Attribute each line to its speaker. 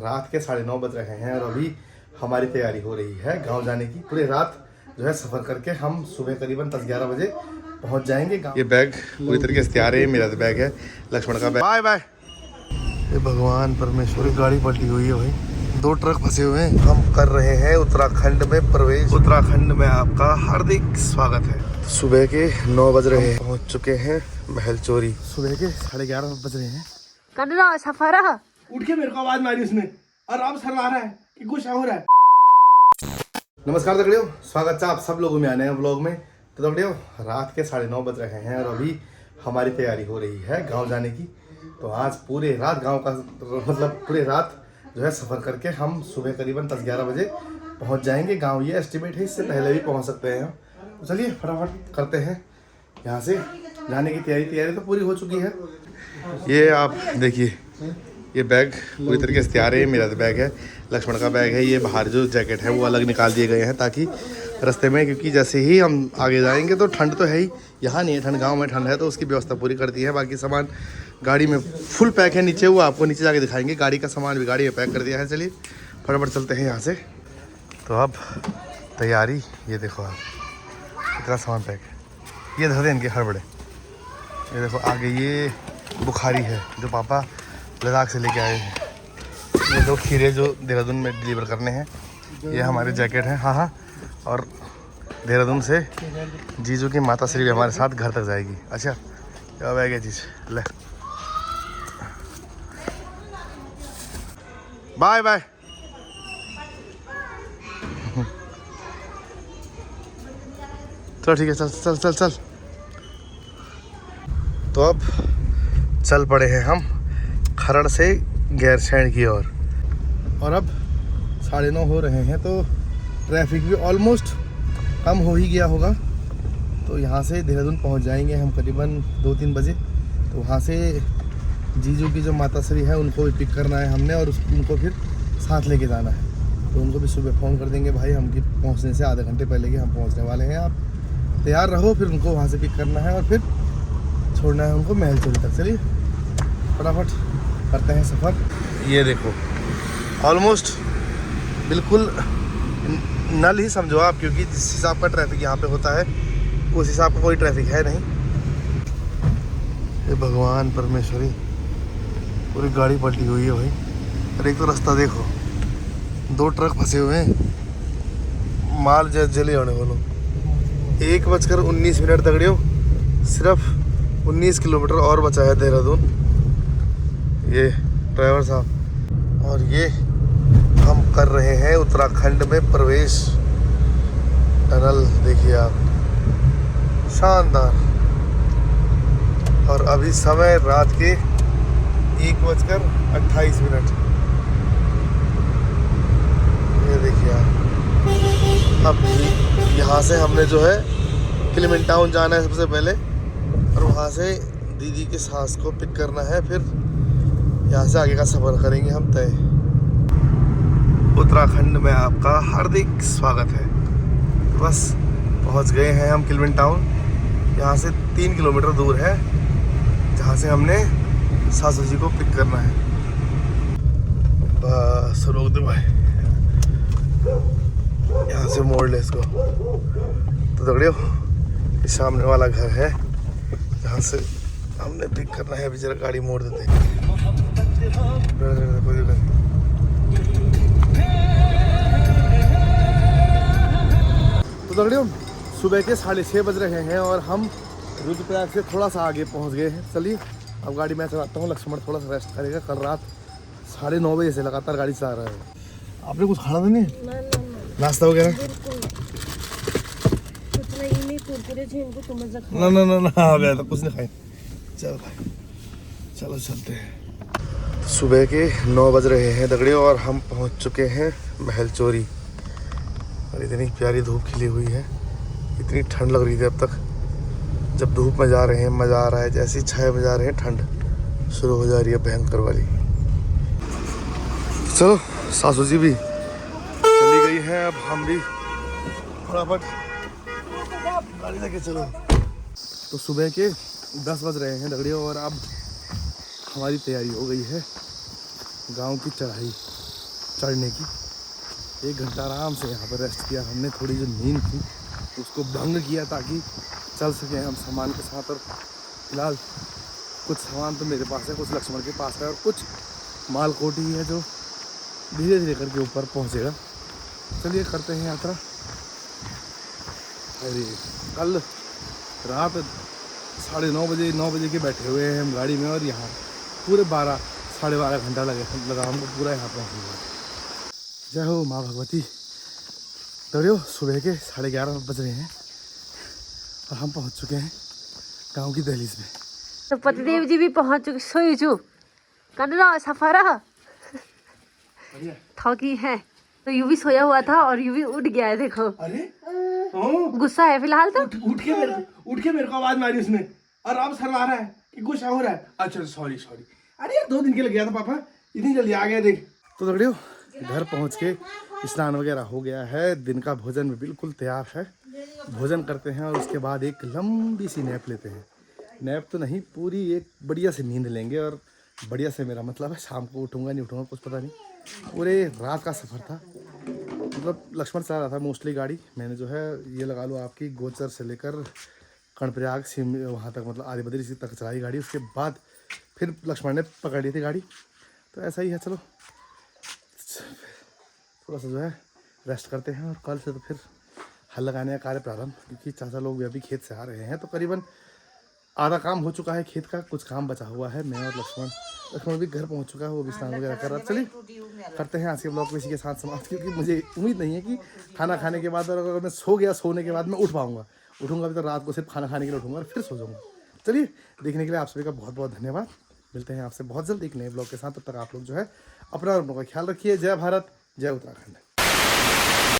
Speaker 1: रात के 9:30 बज रहे हैं और अभी हमारी तैयारी हो रही है गांव जाने की। पूरे रात जो है सफ़र करके हम सुबह करीबन 10-11 बजे पहुंच जाएंगे गाँव। ये बैग पूरी तरीके से तैयार है, मेरा तो बैग है, लक्ष्मण का बैग। Bye bye. ये भगवान परमेश्वर, गाड़ी पलटी हुई है भाई, 2 ट्रक फंसे हुए हैं। हम कर रहे हैं उत्तराखंड में प्रवेश। उत्तराखंड में आपका हार्दिक स्वागत है। सुबह के 9 बज रहे हैं, पहुंच चुके हैं महलचोरी। सुबह के 11:30 बज रहे हैं।
Speaker 2: सफर
Speaker 1: उठ के मेरे को आवाज मारी उसने और अब सर आ रहा है कि कुछ हो रहा है। नमस्कार दगड़ियों, स्वागत है आप सब लोगों में आने हैं व्लॉग में। तो दगड़ियों, रात के 9:30 बज रहे हैं और अभी हमारी तैयारी हो रही है गांव जाने की। तो आज पूरे रात गांव का पूरे रात जो है सफ़र करके हम सुबह करीबन 10-11 बजे पहुंच जाएंगे गांव। ये एस्टिमेट है, इससे पहले भी पहुंच सकते हैं हम। तो चलिए फटाफट करते हैं यहाँ से जाने की तैयारी तो पूरी हो चुकी है। ये आप देखिए, ये बैग पूरी तरीके से तैयार है, मेरा तो बैग है, लक्ष्मण का बैग है। ये बाहर जो जैकेट है वो अलग निकाल दिए गए हैं ताकि रास्ते में, क्योंकि जैसे ही हम आगे जाएंगे तो ठंड तो है ही, यहाँ नहीं है ठंड, गांव में ठंड है, तो उसकी व्यवस्था पूरी कर दी है। बाकी सामान गाड़ी में फुल पैक है, नीचे वो आपको नीचे जाके दिखाएंगे। गाड़ी का सामान भी गाड़ी में पैक कर दिया है। चलिए फटाफट चलते हैं यहाँ से। तो अब तैयारी, ये देखो आप कितना सामान पैक है। ये धर दें इनके हड़बड़े। ये देखो आगे ये बुखारी है जो पापा लद्दाख से लेके आए हैं। ये 2 खीरे जो देहरादून में डिलीवर करने हैं। ये हमारे जैकेट हैं, हाँ। और देहरादून से जीजू की माता श्री भी हमारे साथ घर तक जाएगी। अच्छा क्या बैग है चीज़, ले बाय बाय। चलो ठीक है, चल चल चल चल। तो अब चल पड़े हैं हम खरड़ से गैरसैंण की ओर। और अब 9:30 हो रहे हैं, तो ट्रैफिक भी ऑलमोस्ट कम हो ही गया होगा। तो यहाँ से देहरादून पहुँच जाएंगे हम करीबन 2-3 बजे। तो वहाँ से जीजू की जो माता श्री है उनको भी पिक करना है हमने, और उनको फिर साथ लेके जाना है। तो उनको भी सुबह फ़ोन कर देंगे भाई, हम की पहुँचने से आधे घंटे पहले कि हम पहुँचने वाले हैं, आप तैयार रहो। फिर उनको वहाँ से पिक करना है और फिर छोड़ना है उनको महलचोरी तक। चलिए फटाफट करते हैं सफ़र। ये देखो ऑलमोस्ट बिल्कुल नल ही समझो आप, क्योंकि जिस हिसाब का ट्रैफिक यहाँ पे होता है उस हिसाब का कोई ट्रैफिक है नहीं। ये भगवान परमेश्वरी, पूरी गाड़ी पलटी हुई है भाई। अरे एक तो रास्ता देखो, 2 ट्रक फंसे हुए हैं, माल जले होने वालों। 1:19 दगड़ियों, सिर्फ 19 किलोमीटर और बचा है देहरादून। ये ड्राइवर साहब, और ये हम कर रहे हैं उत्तराखंड में प्रवेश। टनल देखिए आप, शानदार। और अभी समय रात के 1:28। ये देखिए आप। अब यहाँ से हमने जो है किलिमिन टाउन जाना है सबसे पहले, और वहाँ से दीदी के सास को पिक करना है। फिर यहाँ से आगे का सफ़र करेंगे हम तय। उत्तराखंड में आपका हार्दिक स्वागत है। बस पहुँच गए हैं हम किलिमिन टाउन। यहाँ से 3 किलोमीटर दूर है जहाँ से हमने सासू जी को पिक करना है। बस रोक दो भाई, यहाँ से मोड़ ले इसको। तो दगड़ियों, इस सामने वाला घर है जहाँ से हमने पिक करना है। अभी जरा गाड़ी मोड़ देते हैं। तो दगड़ियों, सुबह के 6:30 बज रहे हैं और हम रुद्रप्रयाग से थोड़ा सा आगे पहुंच गए हैं। चलिए अब गाड़ी मैं चलाता हूँ, लक्ष्मण थोड़ा सा रेस्ट करेगा। कल रात 9:30 बजे से लगातार गाड़ी चला रहा है। आपने कुछ खाना तो नहीं है? नाश्ता वगैरह? ना तो कुछ नहीं खाए। चल भाई चलो चलते हैं। सुबह के 9 बज रहे हैं दगड़ियों और हम पहुंच चुके हैं महलचोरी। और इतनी प्यारी धूप खिली हुई है, इतनी ठंड लग रही थी अब तक। जब धूप में जा रहे हैं मज़ा आ रहा है, जैसे ही छाया में जा रहे हैं ठंड शुरू हो जा रही है भयंकर वाली। चलो सासू जी भी चली गई हैं, अब हम भी फटाफट गाड़ी लेके चलो। तो सुबह के 10 बज रहे हैं दगड़ियों और अब हमारी तैयारी हो गई है गांव की चढ़ाई। चढ़ने की। 1 घंटा आराम से यहाँ पर रेस्ट किया हमने, थोड़ी जो नींद थी उसको भंग किया ताकि चल सकें हम सामान के साथ। और फिलहाल कुछ सामान तो मेरे पास है, कुछ लक्ष्मण के पास है और कुछ मालकोटी है जो धीरे धीरे करके ऊपर पहुँचेगा। चलिए करते हैं यात्रा। अरे कल रात 9:30 बजे 9 बजे के बैठे हुए हैं हम गाड़ी में और यहाँ पूरे 12-12.5 घंटा लगा हमको पूरा यहाँ पहुँचने में। जय हो माँ भगवती। दौड़ियो सुबह के 11:30 बज रहे हैं और हम पहुँच चुके हैं गांव की दहलीज में।
Speaker 2: तो पतिदेव जी भी पहुँच चुके। सोई जो कनरा सफारा थकी है तो यू भी सोया हुआ था और यू भी उठ गया है। देखो
Speaker 1: अरे
Speaker 2: गुस्सा है फिलहाल तो।
Speaker 1: उठ के मेरे को आवाज मारी उसने और अब शर्मा रहा है कि गुस्सा हो रहा है। अच्छा सॉरी। अरे यार 2 दिन के लिए गया था पापा, इतनी जल्दी आ गया देख। तो दगड़ियों घर पहुंच के स्नान वगैरह हो गया है, दिन का भोजन भी बिल्कुल तैयार है। भोजन करते हैं और उसके बाद एक लंबी सी नैप लेते हैं। नैप तो नहीं, पूरी एक बढ़िया सी नींद लेंगे। और बढ़िया से मेरा मतलब है शाम को उठूँगा नहीं उठूँगा कुछ पता नहीं। पूरे रात का सफ़र था, मतलब लक्ष्मण चला रहा था मोस्टली गाड़ी। मैंने जो है ये लगा लो आपकी गोचर से लेकर कर्णप्रयाग सिम वहाँ तक मतलब आदि बद्री तक चलाई गाड़ी। उसके बाद फिर लक्ष्मण ने पकड़ ली थी गाड़ी। तो ऐसा ही है, चलो थोड़ा सा जो है रेस्ट करते हैं और कल से तो फिर हल लगाने का कार्य प्रारंभ। क्योंकि चाचा लोग भी अभी खेत से आ रहे हैं तो करीबन आधा काम हो चुका है खेत का, कुछ काम बचा हुआ है। मैं और लक्ष्मण भी घर पहुंच चुका है, वो भी स्नान वगैरह कर रहा है। चलिए करते हैं आज के ब्लॉग को इसी के साथ समाप्त, क्योंकि मुझे उम्मीद नहीं है कि खाना खाने के बाद और अगर मैं सो गया सोने के बाद मैं उठ पाऊंगा। उठूंगा भी तो रात को सिर्फ खाना खाने के लिए उठूंगा और फिर सो जाऊंगा। चलिए देखने के लिए आप सभी का बहुत बहुत धन्यवाद। मिलते हैं आपसे बहुत जल्द एक नए ब्लॉग के साथ। तब तक आप लोग जो है अपना और अपनों का ख्याल रखिए। जय भारत, जय उत्तराखंड।